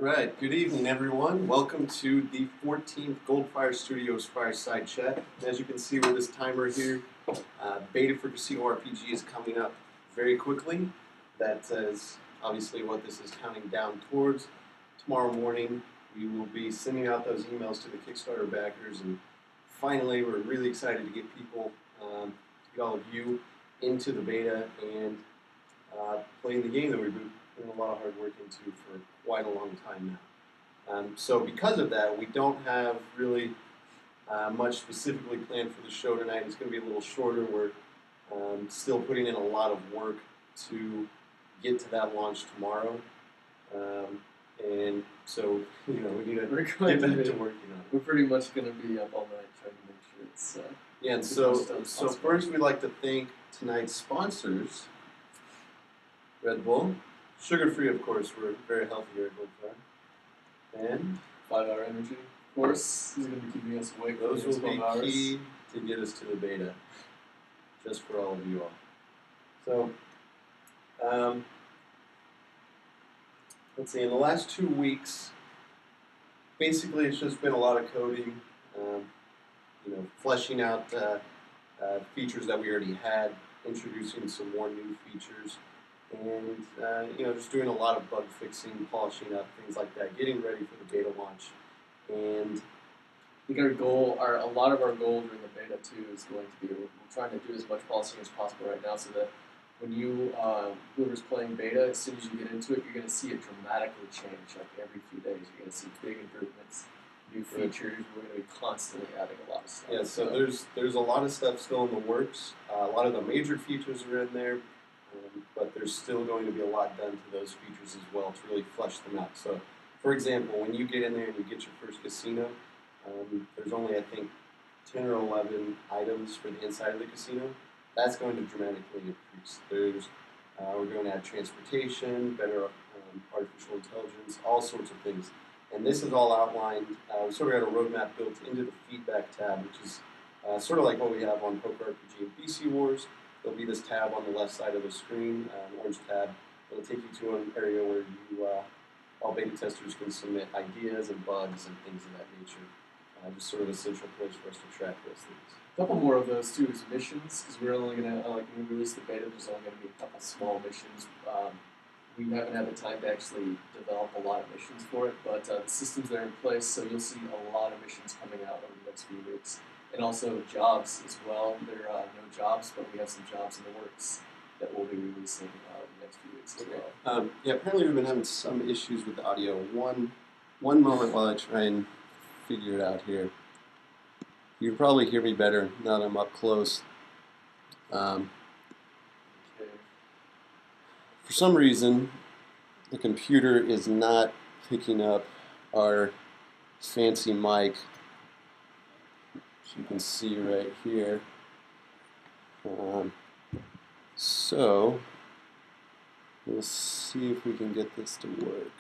Right, good evening everyone. Welcome to the 14th GoldFire Studios Fireside Chat. As you can see with this timer here, beta for Casino RPG is coming up very quickly. That is obviously what this is counting down towards. Tomorrow morning we will be sending out those emails to the Kickstarter backers, and finally we're really excited to get people, get all of you into the beta and playing the game that we've been putting a lot of hard work into for quite a long time now. So because of that, we don't have really much specifically planned for the show tonight. It's going to be a little shorter. We're still putting in a lot of work to get to that launch tomorrow. And so, we need to get back to working on it. We're pretty much going to be up all night trying to make sure it's... yeah, and so first we'd like to thank tonight's sponsors. Red Bull. Sugar-free, of course. We're very healthy here at GoldFire. And 5 Hour Energy, of course. He's going to be keeping us awake. Those will be key to get us to the beta, just for all of you all. So, let's see. In the last 2 weeks, basically it's just been a lot of coding, fleshing out features that we already had, introducing some more new features. And just doing a lot of bug fixing, polishing up, things like that, getting ready for the beta launch. And I think a lot of our goal during the beta too is going to be we're trying to do as much polishing as possible right now, so that when whoever's playing beta, as soon as you get into it, you're going to see it dramatically change. Like every few days, you're going to see big improvements, new features. We're going to be constantly adding a lot of stuff. Yeah, so there's a lot of stuff still in the works. A lot of the major features are in there. But there's still going to be a lot done to those features as well to really flesh them out. So, for example, when you get in there and you get your first casino, there's only, I think, 10 or 11 items for the inside of the casino. That's going to dramatically increase. We're going to add transportation, better artificial intelligence, all sorts of things. And this is all outlined. We sort of got a roadmap built into the feedback tab, which is sort of like what we have on Poker RPG and BC Wars. There'll be this tab on the left side of the screen, an orange tab. It'll take you to an area where all beta testers can submit ideas and bugs and things of that nature. Just sort of a central place for us to track those things. A couple more of those too is missions, because we're only going to, when we release the beta, there's only going to be a couple small missions. We haven't had the time to actually develop a lot of missions for it, but the systems are in place, so you'll see a lot of missions coming out over the next few weeks. And also jobs as well. There are no jobs, but we have some jobs in the works that we'll be releasing the next few weeks as well. Apparently we've been having some issues with the audio. One moment while I try and figure it out here. You can probably hear me better now that I'm up close. Okay. For some reason, the computer is not picking up our fancy mic. You can see right here. So we'll see if we can get this to work.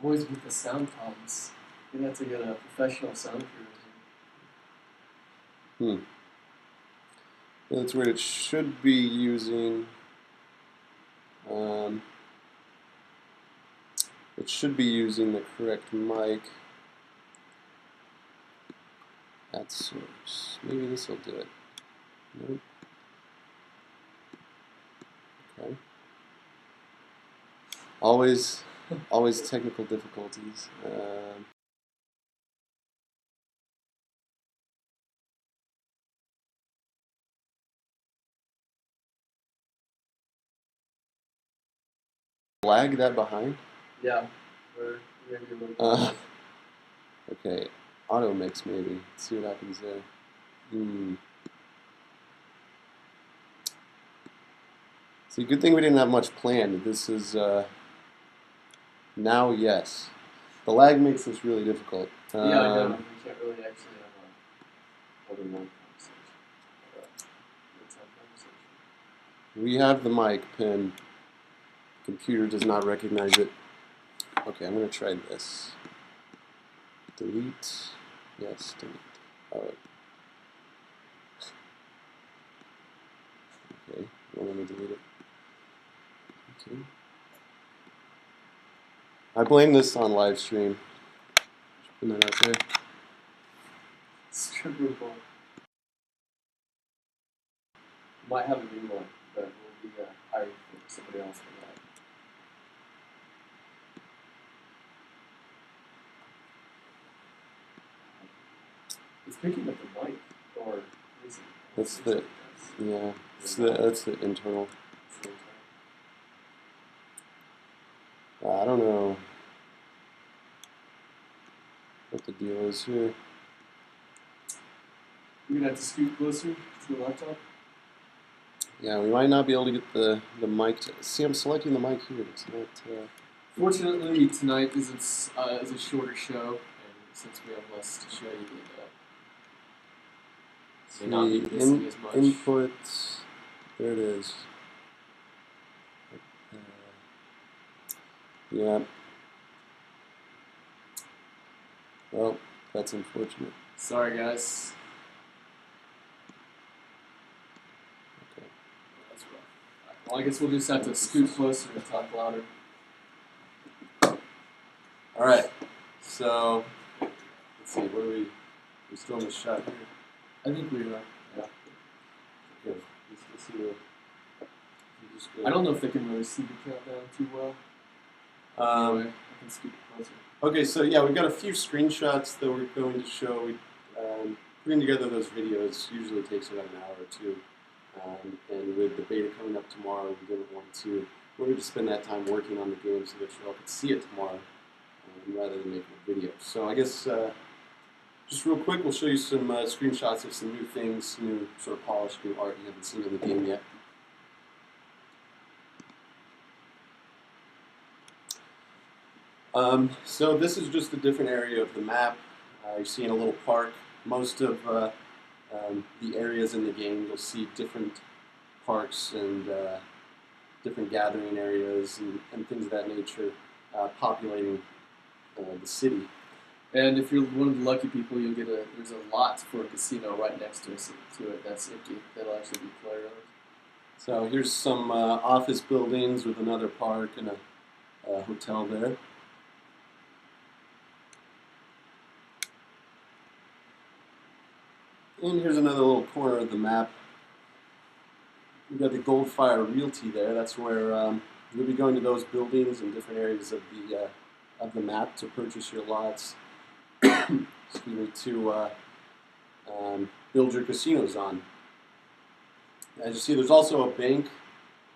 Always with the sound problems. You have to get a professional sound crew. That's where it should be using. It should be using the correct mic at source. Maybe this will do it. Nope. Okay. Always technical difficulties. Lag that behind? Yeah, we're maybe a little bit. Okay, auto mix maybe. Let's see what happens there. See, good thing we didn't have much planned. This is now yes. The lag makes this really difficult. Yeah, I know. We can't really actually have a one conversation. We have the mic pin. Computer does not recognize it. Okay, I'm going to try this. Delete. Yes, delete. All right. Okay. Well, let me delete it. Okay. I blame this on live stream. Just putting that out there. Scribble. Might have a new one, but we'll be hiring for somebody else for that. It's picking up the mic, or is it? That's the yeah. That's the internal. I don't know what the deal is here. You're gonna have to scoot closer to the laptop. Yeah, we might not be able to get the mic. See, I'm selecting the mic here. It's not. Fortunately, tonight is a shorter show, and since we have less to show you, may not be missing as much. Inputs. There it is. Yeah. Well, that's unfortunate. Sorry, guys. Okay. That's rough. Well, I guess we'll just have to scoot closer and talk louder. All right. So, let's see. What are we? We still in the shot here. I think we are. Yeah. Good. Let's see the. I don't know if they can really see the countdown too well. Anyway, I can scoot closer. Okay, so yeah, we've got a few screenshots that we're going to show. Putting together those videos usually takes about an hour or two. And with the beta coming up tomorrow, we didn't want to. We wanted to spend that time working on the game so that you all could see it tomorrow, rather than making a video. So I guess just real quick, we'll show you some screenshots of some new things, new sort of polished new art you haven't seen in the game yet. So this is just a different area of the map. You're seeing a little park. Most of the areas in the game, you'll see different parks and different gathering areas and things of that nature populating the city. And if you're one of the lucky people, you'll get there's a lot for a casino right next to it that's empty. That'll actually be player owned. So here's some office buildings with another park and a hotel there. And here's another little corner of the map. We've got the GoldFire Realty there. That's where you'll be going to those buildings and different areas of the map to purchase your lots. Excuse me, to build your casinos on. As you see, there's also a bank.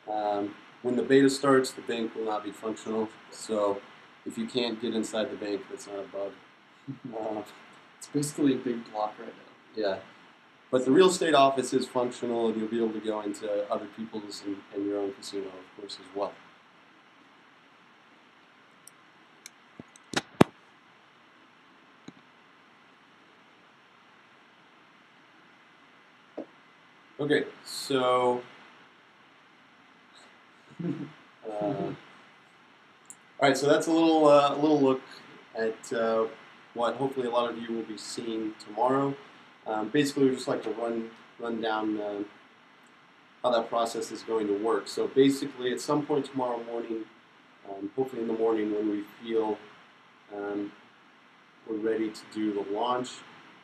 When the beta starts, the bank will not be functional. So if you can't get inside the bank, that's not a bug. It's basically a big block right now. Yeah. But the real estate office is functional, and you'll be able to go into other people's and your own casino, of course, as well. Okay, so all right, so that's a little look at what hopefully a lot of you will be seeing tomorrow. Basically, we just like to run down how that process is going to work. So basically, at some point tomorrow morning, hopefully in the morning when we feel we're ready to do the launch,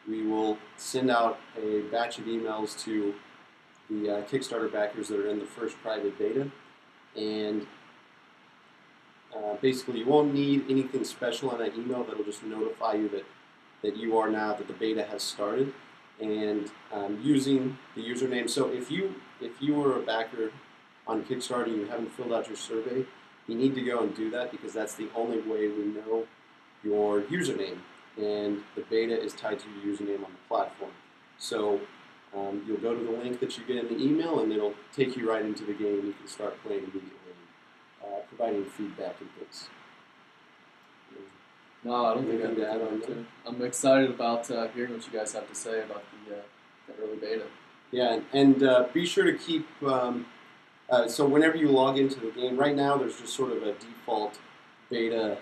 we will send out a batch of emails to the Kickstarter backers that are in the first private beta. And basically, you won't need anything special in that email. That'll just notify you that the beta has started. And using the username. So if you were a backer on Kickstarter and you haven't filled out your survey, you need to go and do that because that's the only way we know your username. And the beta is tied to your username on the platform. So you'll go to the link that you get in the email and it'll take you right into the game and you can start playing immediately, providing feedback and things. No, I don't think I'd add on to. I'm excited about hearing what you guys have to say about the early beta. Yeah, and be sure to keep. So whenever you log into the game, right now there's just sort of a default beta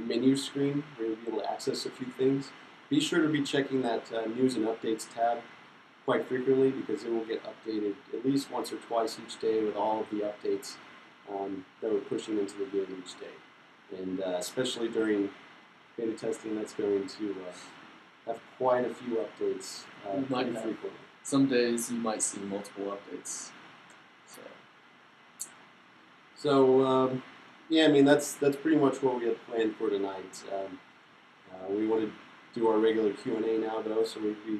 menu screen where you'll be able to access a few things. be sure to be checking that news and updates tab quite frequently because it will get updated at least once or twice each day with all of the updates that we're pushing into the game each day. And especially during beta testing, that's going to have quite a few updates pretty frequently. Some days you might see multiple updates. So yeah, I mean that's pretty much what we had planned for tonight. We want to do our regular Q&A now, though, so we'd be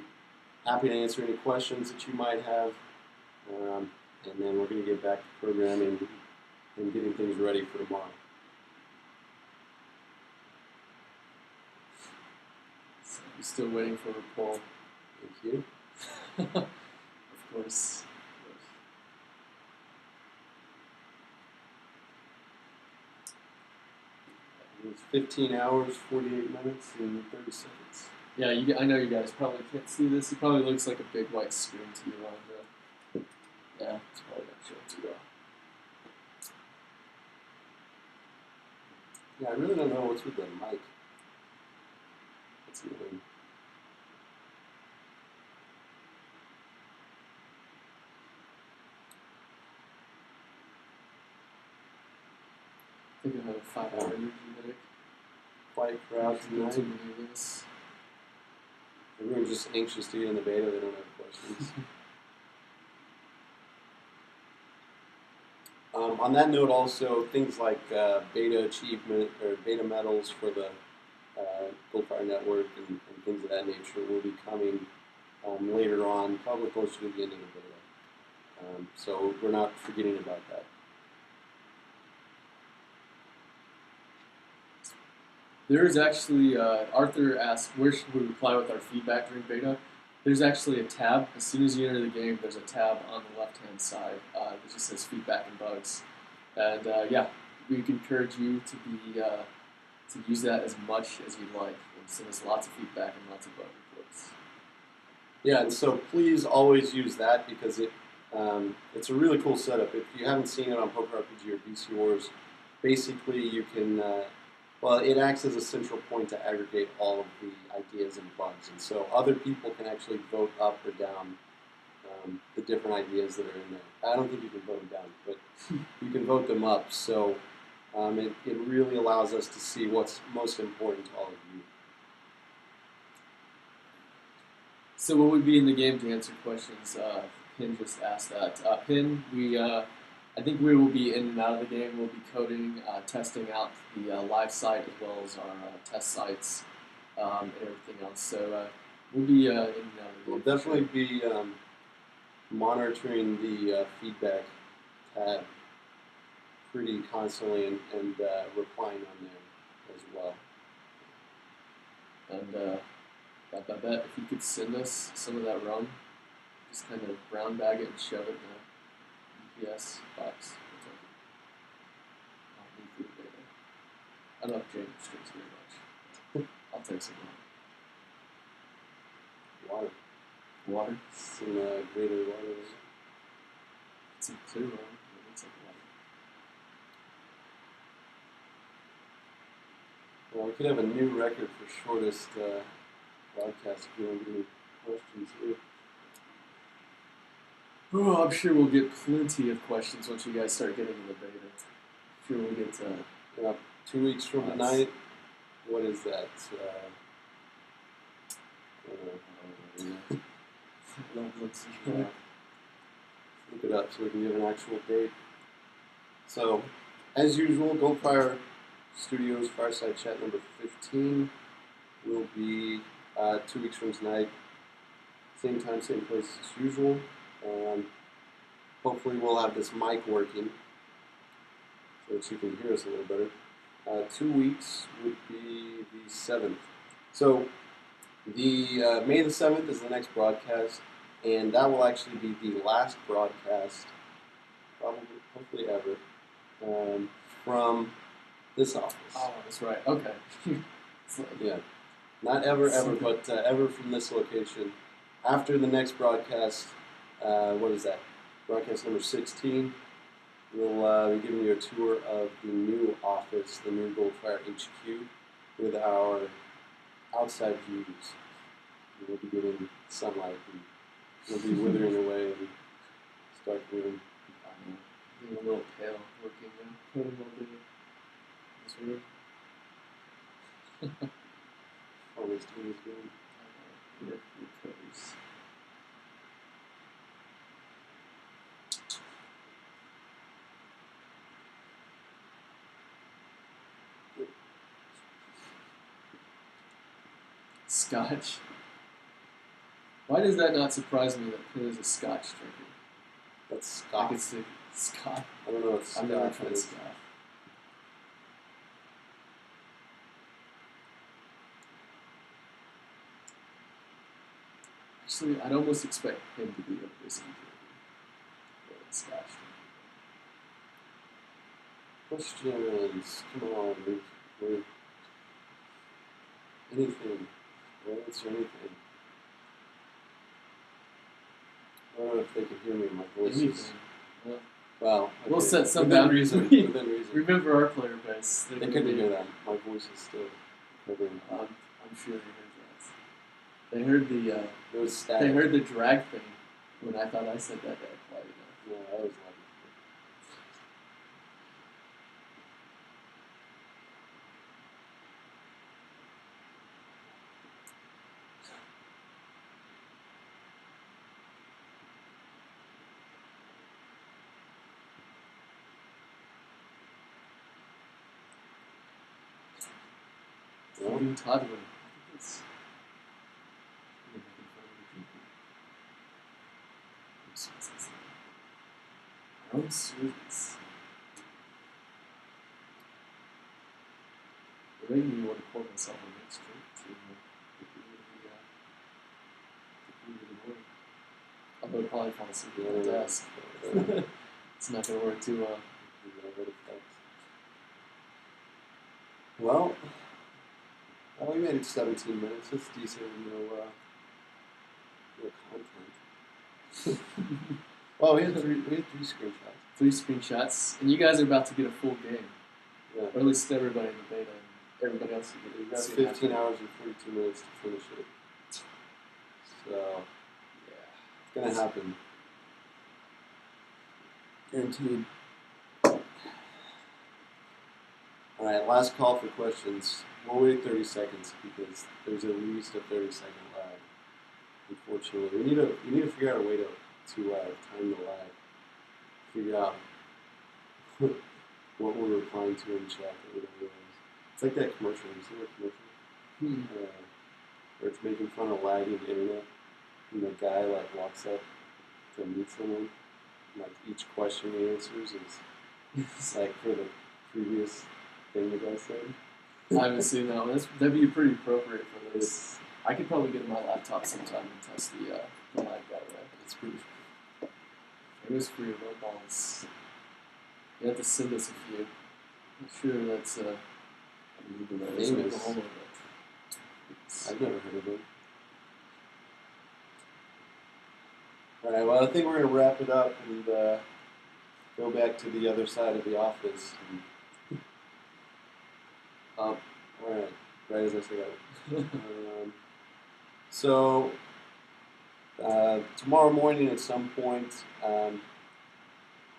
happy to answer any questions that you might have, and then we're going to get back to programming and getting things ready for tomorrow. So I'm still waiting for a poll. Thank you. Of course. It's 15 hours, 48 minutes, and 30 seconds. Yeah, I know you guys probably can't see this. It probably looks like a big white screen to you on the... Yeah, it's probably not showing too well. Yeah, I really don't know what's with the mic. That's annoying. I think I have a 5-hour energy headache. Quiet crowd tonight. Too many of this. Everyone's just anxious to get in the beta. They don't have questions. On that note, also things like beta achievement or beta medals for the GoldFire network and things of that nature will be coming later on, probably closer to the end of the beta. So we're not forgetting about that. There is actually, Arthur asked, where should we reply with our feedback during beta? There's actually a tab. As soon as you enter the game, there's a tab on the left-hand side that just says feedback and bugs. And yeah, we encourage you to be to use that as much as you'd like and send us lots of feedback and lots of bug reports. Yeah, and so please always use that because it's a really cool setup. If you haven't seen it on Poker RPG or BC Wars, basically you can... well, it acts as a central point to aggregate all of the ideas and bugs, and so other people can actually vote up or down the different ideas that are in there. I don't think you can vote them down, but you can vote them up, so it really allows us to see what's most important to all of you. So what would be in the game to answer questions? Pin just asked that. Pin, I think we will be in and out of the game. We'll be coding, testing out the live site as well as our test sites and everything else. So we'll be in and out of the game. We'll definitely be monitoring the feedback tab pretty constantly and replying on there as well. And I bet if you could send us some of that rum, just kind of brown bag it and shove it in a UPS box. I'll be through the beta. I love James drinks very much. I'll take some Water. water. Some greater water. It's a clear rum. It's like water. Well, we could have a new record for shortest broadcast if you don't get any questions here. Oh, I'm sure we'll get plenty of questions once you guys start getting in the beta. I'm sure we'll get 2 weeks from tonight. What is that? Look it up so we can give an actual date. So, as usual, GoldFire Studios Fireside Chat number 15 will be 2 weeks from tonight. Same time, same place as usual. Hopefully we'll have this mic working so that you can hear us a little better. 2 weeks would be the 7th. So the May the 7th is the next broadcast, and that will actually be the last broadcast, probably, hopefully ever, from this office. Oh, that's right. Okay. Yeah. Not ever, but ever from this location. After the next broadcast, what is that? Broadcast number 16. We'll be giving you a tour of the new office, the new GoldFire HQ, with our outside views. We'll be getting sunlight and we'll be withering away and start doing. Being a little pale, working there. Putting all day. This room. Almost doing his good. Recovers. Scotch. Why does that not surprise me that Pitt is a Scotch drinker? That's I Scotch. could say Scotch. I don't know what I've never Scotch tried is. Scotch. Actually, I'd almost expect him to be a whiskey drinker than a Scotch drinker. Questions. Come on. We're anything. We'll answer anything. I don't know if they can hear me. My voice is. Anything. Well, Well, okay. we'll set some within boundaries. reason. Within reason. Remember our player base. They could be good. My voice is still covering. I'm sure they heard that. They heard the. It was static. They heard the drag thing when I thought I said that quiet enough. Yeah, I was like. Well, Even toddler. It's own students. It made me want to pour myself a next drink to although I'd probably fall asleep at the desk. It's not going to work too well. Well, we made it 17 minutes. That's decent, content. Well, we had three screenshots. 3 screenshots, and you guys are about to get a full game. Yeah. Or at least everybody in the beta and everybody else will We get got it. 15 hours and 42 minutes to finish it. So, yeah, it's gonna happen. Guaranteed. Alright, last call for questions. We'll wait 30 seconds because there's at least a 30-second lag. Unfortunately, we need to figure out a way to time the lag. Figure out what we're replying to in chat that we don't realize. It's like that commercial. You see that commercial? Where it's making fun of lagging internet, and the guy walks up to meet someone. And, each question he answers is for the previous thing the guy said. I haven't seen that one. That'd be pretty appropriate for this. I could probably get on my laptop sometime and test the lag that way. It's pretty. It was for your balls. You have to send us a few. I'm sure that's famous. Oklahoma, I've never heard of it. Alright, well, I think we're going to wrap it up and go back to the other side of the office. Alright, right as I say that. So, tomorrow morning at some point,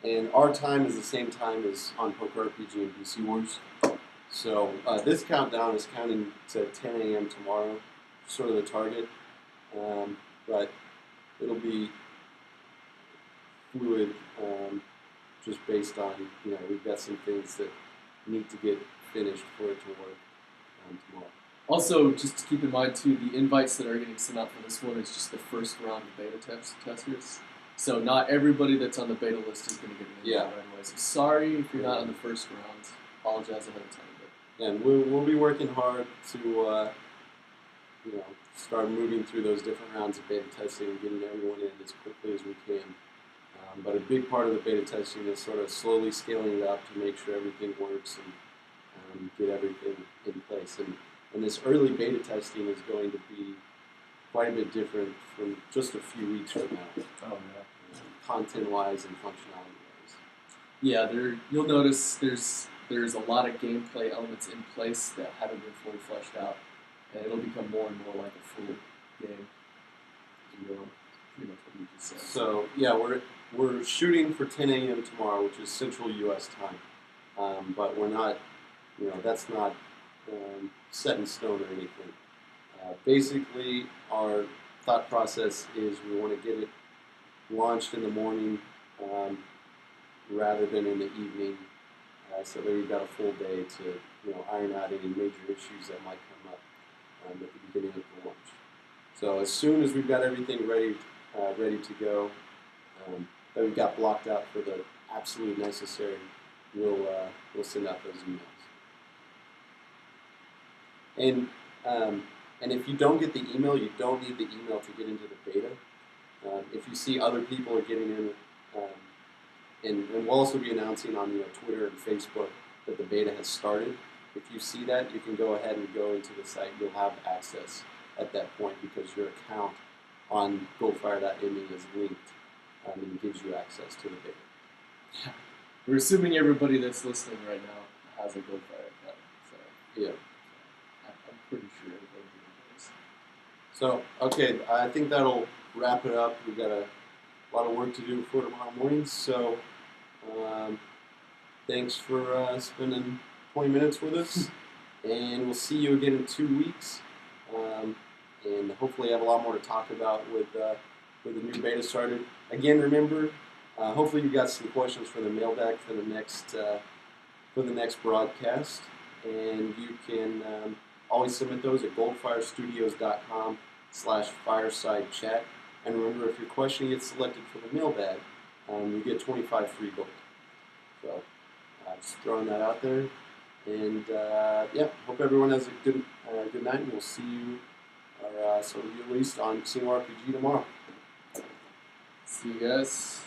and our time is the same time as on Poker RPG and PC Wars. So this countdown is counting to 10 a.m. tomorrow, sort of the target. But it'll be fluid, just based on, we've got some things that need to get finished for it to work tomorrow. Also, just to keep in mind, too, the invites that are getting sent out for this one is just the first round of beta testers. So not everybody that's on the beta list is going to get an invite right away. So sorry if you're not on the first round. Apologize ahead of time. But. And we'll be working hard to, start moving through those different rounds of beta testing and getting everyone in as quickly as we can. But a big part of the beta testing is sort of slowly scaling it up to make sure everything works and get everything in place. And this early beta testing is going to be quite a bit different from just a few weeks from now. Oh, yeah. Content-wise and functionality-wise. Yeah, you'll notice there's a lot of gameplay elements in place that haven't been fully fleshed out. And it'll be become more and more like a full game. You know, pretty much what you just said. So yeah, we're shooting for 10 a.m. tomorrow, which is Central U.S. time, but we're not, that's not set in stone or anything. Basically, our thought process is we want to get it launched in the morning rather than in the evening, so that we've got a full day to iron out any major issues that might come up at the beginning of the launch. So as soon as we've got everything ready to go, that we've got blocked out for the absolute necessary, we'll send out those emails. And if you don't get the email, you don't need the email to get into the beta. If you see other people are getting in, and we'll also be announcing on Twitter and Facebook that the beta has started. If you see that, you can go ahead and go into the site. You'll have access at that point because your account on GoldFire.me is linked and gives you access to the beta. Yeah. We're assuming everybody that's listening right now has a GoldFire account. So yeah, I'm pretty sure everybody does. So okay, I think that'll wrap it up. We've got a lot of work to do before tomorrow morning. So thanks for spending 20 minutes with us, and we'll see you again in 2 weeks. And hopefully have a lot more to talk about with the new beta started. Again, remember, hopefully you got some questions for the mailbag for the next broadcast, and you can always submit those at goldfirestudios.com/fireside chat. And remember, if your question gets selected for the mailbag, you get 25 free gold. So just throwing that out there. And yeah, hope everyone has a good night, and we'll see you, or some of you at least, on Casino RPG tomorrow. See you guys.